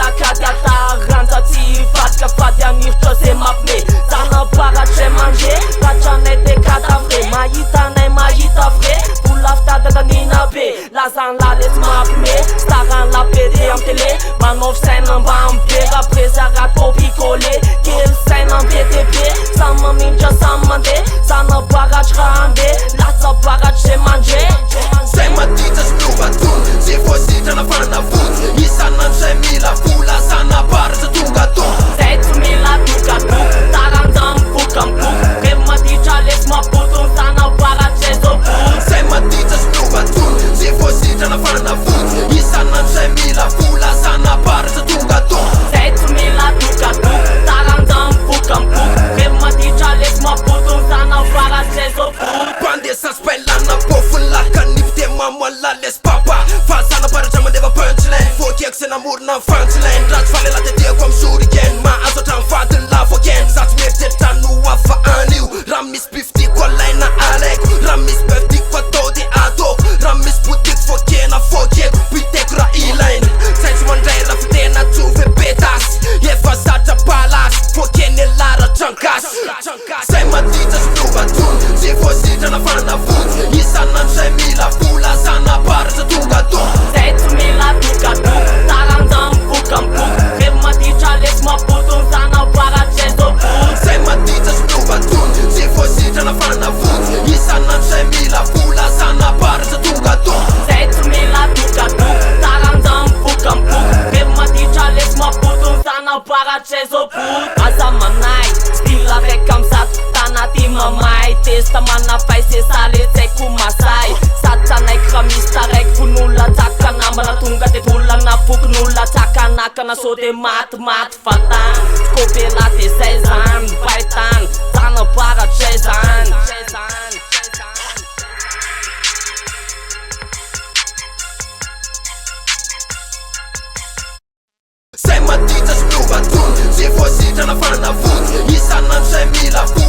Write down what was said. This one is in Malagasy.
Manakady ataranja tsy vadika fady aniritra ze mampime Zanaparatra manje ratranay te kadavre Mahitanay mahita vre vola fitadaka nina be Lazany lalesy mampime staran lapede am télé Manao fisaina mba ambera prezara tropicole Kely saina BTP Samy mamindra samy mande Zanaparatra raha ande Latsaparatra ze manje Zay maditra sy miova-tony Zay voasitrana fanavony Isanandro zay mila vola Zanaparatra tonga tony Zay tsy mila dogadog Taranja mivoka miboka Revo maditra lesy mapotony Zanaparatra zay zao boky Zay maditra sy miova-tony Zay voasitrana fanavony Isanandro zay mila vola Zanaparatra tonga tony Zay tsy mila dogadog Taranja mivoka miboka Revo maditra lesy mapotony Zanaparatra zay zao boky Pandesa spelana pofony lakanipy de mamoala lesy papa Fa Zanaparatra mandeva punchline Fôkiako se namorona punchline Ratsy falela tetiako am soriken Mahazo hatrany vadiny lavoken Za tsy mieritreritra no hafa anio Raha misy bif tiako alaina alaiko Raha misy beuf tiako fatao de ataoko Raha misy botiky fôkena fôkeko Piteko raha ilaina Zay tsy mandray raha fitena tsove petasy Efa zatra palasy Fôkeny elara trangasy Zay maditra sy miova-tony Zay voasitrana fanavony Isanandro zay mila vola Zanaparatra tonga tony Zay tsy mila dogadog Taranja mivoka miboka Revo maditra lesy mapotony Zanaparatra zay zao boky Zay maditra sy miova-tony Zay voasitrana fanavony Isanandro zay mila vola Zanaparatra tonga tony Zay tsy mila dogadog Taranja mivoka miboka Revo maditra lesy mapotony Zanaparatra zay zao boky Aza manay style araiky amzato tanaty mamay Testa manafay se saletsaiky masay Satsanaiky raha misy taraiky fon'olona tsaka nambana tonga de volana fokon'olona tsakanakana sode matimaty fatany Skopela de zay zany fahitany Zanaparatra zay zany Zay maditra sy miova-tony Zay voasitrana fanavony Isanandro zay mila vola